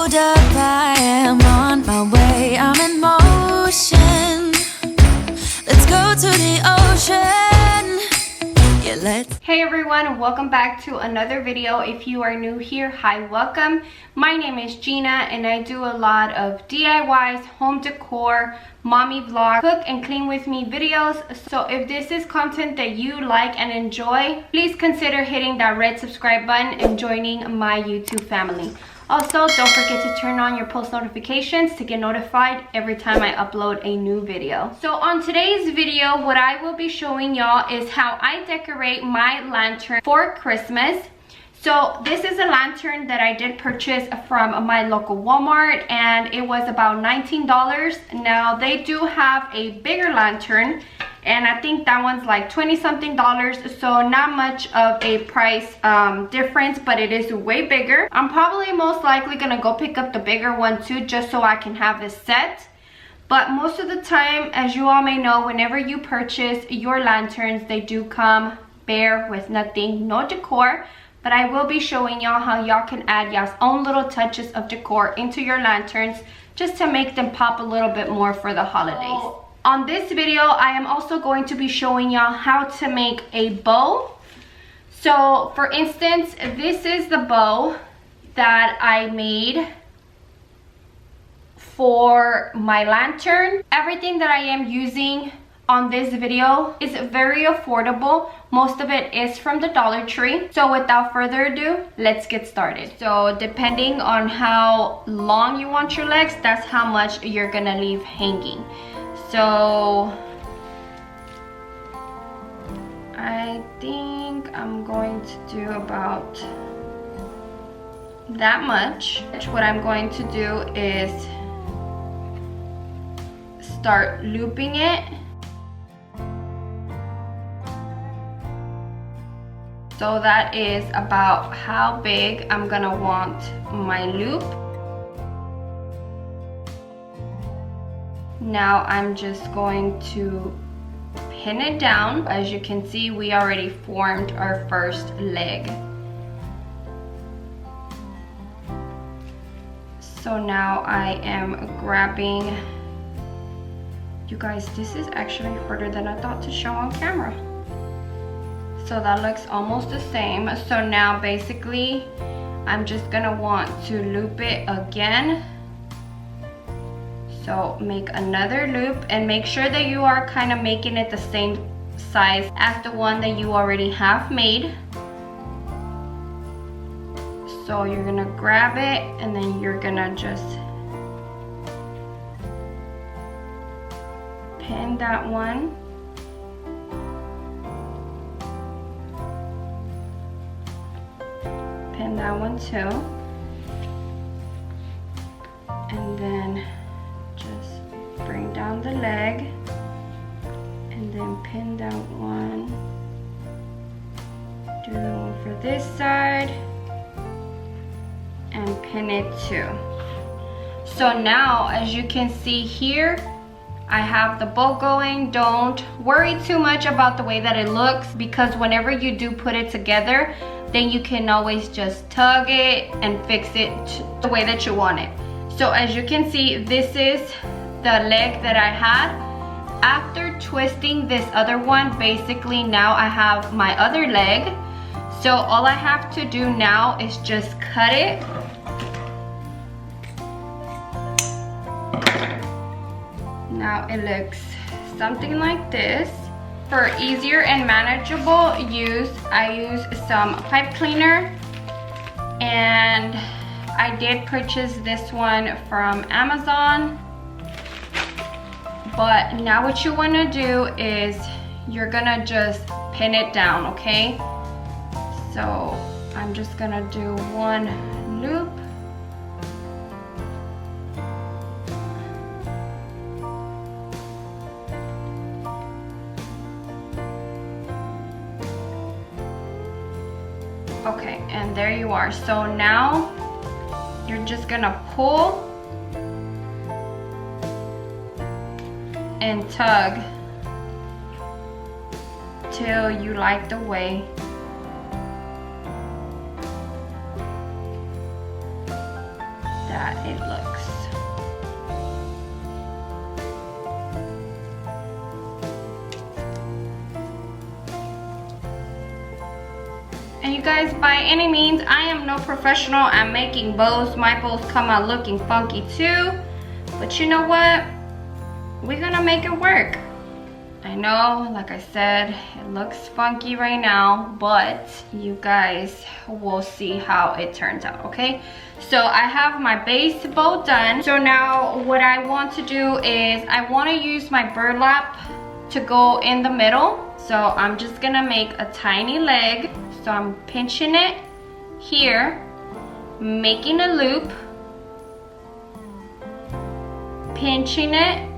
Hold up, I am on my way, I'm in motion. Let's go to the ocean. Yeah, let's. Hey everyone, welcome back to another video. If you are new here, hi, welcome. My name is Gina and I do a lot of DIYs, home decor, mommy vlog, cook and clean with me videos. So if this is content that you like and enjoy, please consider hitting that red subscribe button and joining my YouTube family. Also, don't forget to turn on your post notifications to get notified every time I upload a new video. So on today's video, what I will be showing y'all is how I decorate my lantern for Christmas. So this is a lantern that I did purchase from my local Walmart and it was about $19. Now they do have a bigger lantern and I think that one's like 20 something dollars, so not much of a price difference, but it is way bigger. I'm probably most likely gonna go pick up the bigger one too, just so I can have this set. But most of the time, as you all may know, whenever you purchase your lanterns, they do come bare with nothing, no decor. But I will be showing y'all how y'all can add y'all's own little touches of decor into your lanterns just to make them pop a little bit more for the holidays. On this video, I am also going to be showing y'all how to make a bow. So for instance, this is the bow that I made for my lantern. Everything that I am using on this video is very affordable. Most of it is from the Dollar Tree. So without further ado, let's get started. So depending on how long you want your legs, that's how much you're gonna leave hanging. So I think I'm going to do about that much. What I'm going to do is start looping it. So that is about how big I'm gonna want my loop. Now I'm just going to pin it down. As you can see, we already formed our first leg. So now I am grabbing, you guys, this is actually harder than I thought to show on camera. So that looks almost the same. So now basically I'm just gonna want to loop it again. So make another loop and make sure that you are kind of making it the same size as the one that you already have made. So you're gonna grab it and then you're gonna just pin that one. Pin that one too. And then just bring down the leg and then pin that one. Do the one for this side and pin it too. So now, as you can see here, I have the bow going. Don't worry too much about the way that it looks, because whenever you do put it together, then you can always just tug it and fix it the way that you want it. So as you can see, this is the leg that I had. After twisting this other one, basically now I have my other leg. So all I have to do now is just cut it. Now it looks something like this. For easier and manageable use, I use some pipe cleaner, and I did purchase this one from Amazon. But now what you want to do is you're gonna just pin it down, okay? So I'm just gonna do one loop. Okay, and there you are. So now you're just gonna pull and tug till you like the way that it looks. And you guys, by any means, I am no professional at making bows. My bows come out looking funky too. But you know what? We're gonna make it work. I know, like I said, it looks funky right now, but you guys will see how it turns out, okay? So I have my base bow done. So now what I want to do is I want to use my burlap to go in the middle. So I'm just gonna make a tiny leg. So I'm pinching it here, making a loop, pinching it,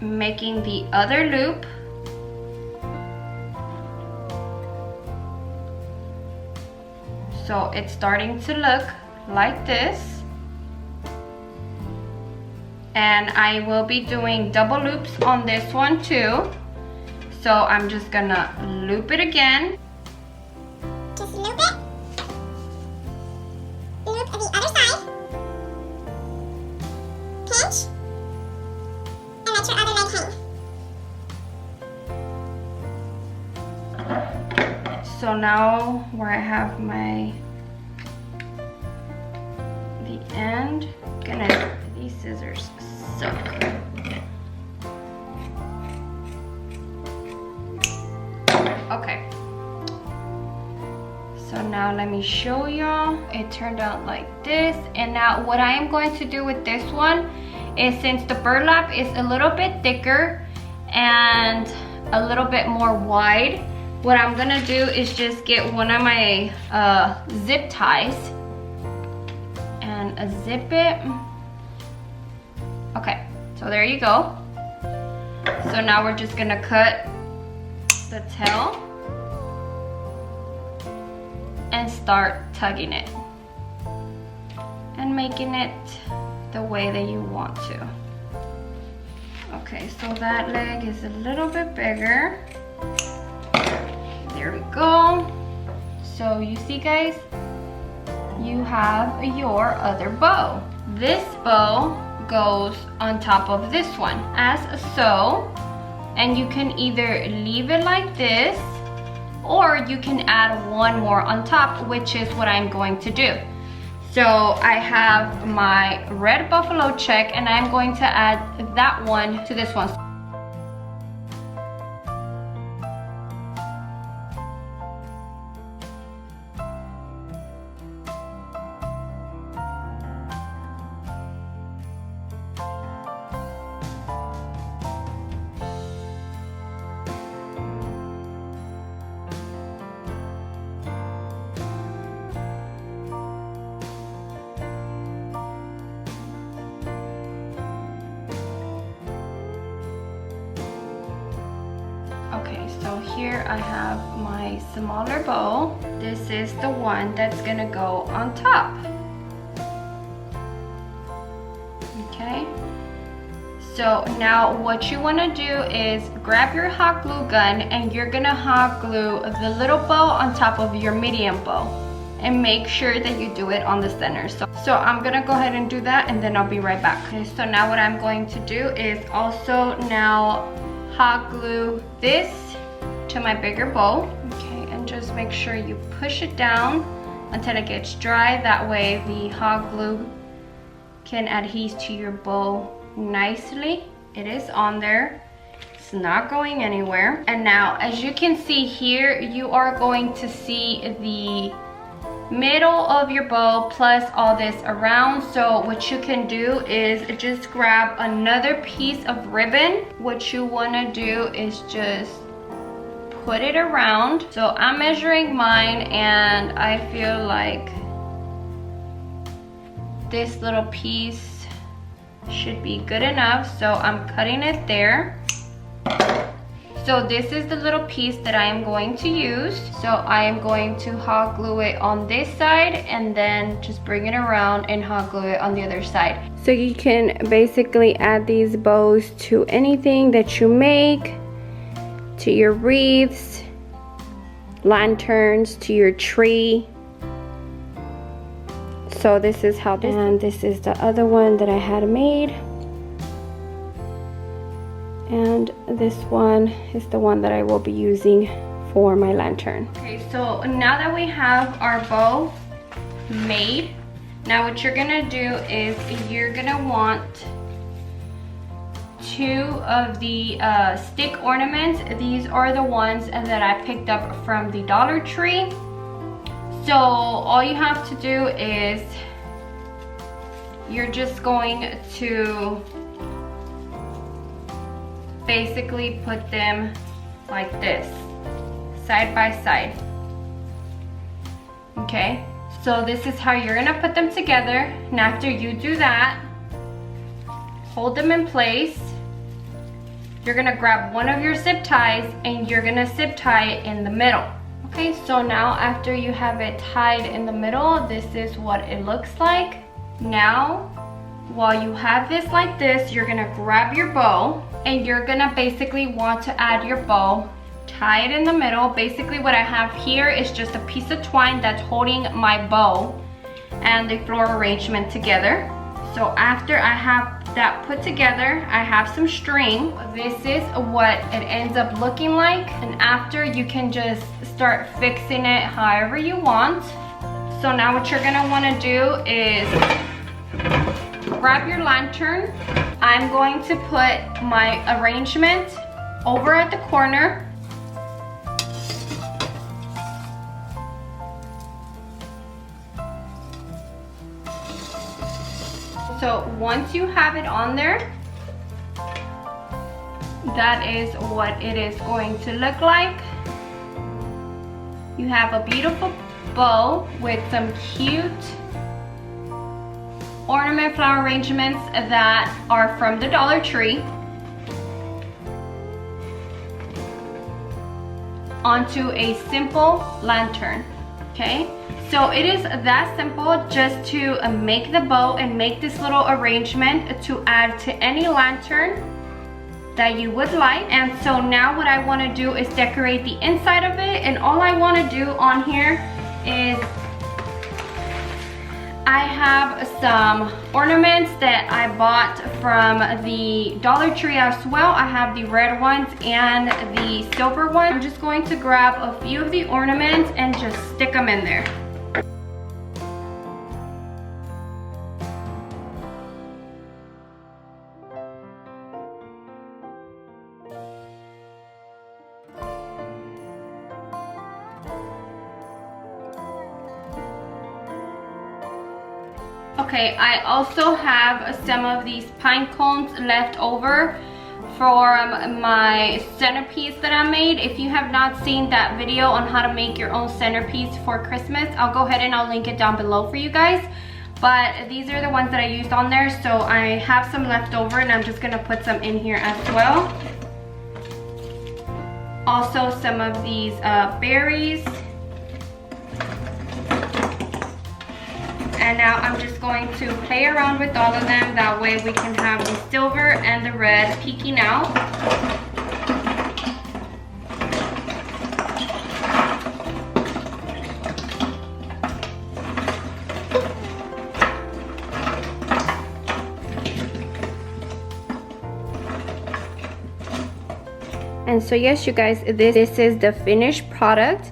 making the other loop, so it's starting to look like this. And I will be doing double loops on this one too. So I'm just gonna loop it again. Just loop it. Loop the other side. Pinch. And let your other leg hang. So now where I have the end, these scissors suck. Okay. So now let me show y'all. It turned out like this. And now what I am going to do with this one is, since the burlap is a little bit thicker and a little bit more wide, what I'm gonna do is just get one of my zip ties and zip it. Okay, so there you go. So now we're just gonna cut the tail and start tugging it and making it the way that you want to. Okay, so that leg is a little bit bigger. There we go. So you see, guys, you have your other bow. This bow goes on top of this one as so, and you can either leave it like this or you can add one more on top, which is what I'm going to do. So I have my red buffalo check and I'm going to add that one to this one. Okay, so here I have my smaller bow. This is the one that's gonna go on top. Okay, so now what you wanna do is grab your hot glue gun and you're gonna hot glue the little bow on top of your medium bow. And make sure that you do it on the center. So I'm gonna go ahead and do that and then I'll be right back. Okay, so now what I'm going to do is also now hot glue this to my bigger bow. Okay, and just make sure you push it down until it gets dry. That way the hot glue can adhere to your bow nicely. It is on there. It's not going anywhere. And now, as you can see here, you are going to see the middle of your bow plus all this around. So what you can do is just grab another piece of ribbon. What you want to do is just put it around. So I'm measuring mine and I feel like this little piece should be good enough, so I'm cutting it there. So this is the little piece that I am going to use. So I am going to hot glue it on this side and then just bring it around and hot glue it on the other side. So you can basically add these bows to anything that you make. to your wreaths, lanterns, to your tree. So this is how this, and this is the other one that I had made. And this one is the one that I will be using for my lantern. Okay, so now that we have our bow made, now what you're gonna do is you're gonna want 2 of the stick ornaments. These are the ones that I picked up from the Dollar Tree. So all you have to do is you're just going to basically put them like this, side by side. Okay, so this is how you're gonna put them together. And after you do that, hold them in place. You're gonna grab one of your zip ties and you're gonna zip tie it in the middle. Okay, so now after you have it tied in the middle, this is what it looks like. Now, while you have this like this, you're gonna grab your bow and you're gonna basically want to add your bow, tie it in the middle. Basically what I have here is just a piece of twine that's holding my bow and the floral arrangement together. So after I have that put together, I have some string. This is what it ends up looking like, and after you can just start fixing it however you want. So now what you're gonna want to do is grab your lantern. I'm going to put my arrangement over at the corner. So once you have it on there, that is what it is going to look like. You have a beautiful bow with some cute ornament flower arrangements that are from the Dollar Tree onto a simple lantern. Okay, so it is that simple, just to make the bow and make this little arrangement to add to any lantern that you would like. And so now what I want to do is decorate the inside of it, and all I want to do on here is I have some ornaments that I bought from the Dollar Tree as well. I have the red ones and the silver one. I'm just going to grab a few of the ornaments and just stick them in there. Okay, I also have some of these pine cones left over from my centerpiece that I made. If you have not seen that video on how to make your own centerpiece for Christmas, I'll go ahead and I'll link it down below for you guys. But these are the ones that I used on there, so I have some left over and I'm just gonna put some in here as well. Also some of these berries. And now I'm just going to play around with all of them. That way we can have the silver and the red peeking out. And so yes, you guys, this is the finished product.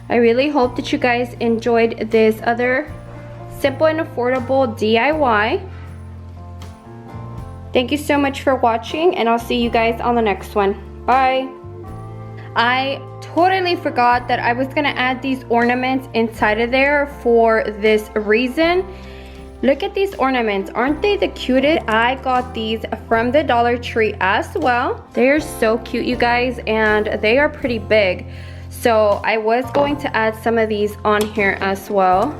I really hope that you guys enjoyed this other simple and affordable DIY. Thank you so much for watching, and I'll see you guys on the next one. Bye. I totally forgot that I was gonna add these ornaments inside of there for this reason. Look at these ornaments, aren't they the cutest? I got these from the Dollar Tree as well. They are so cute, you guys, and they are pretty big. So I was going to add some of these on here as well.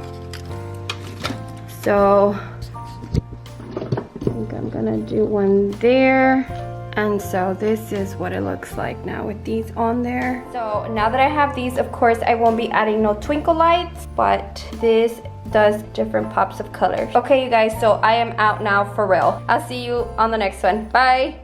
So I think I'm gonna do one there. And so this is what it looks like now with these on there. So now that I have these, of course, I won't be adding no twinkle lights, but this does different pops of color. Okay, you guys, so I am out now for real. I'll see you on the next one. Bye.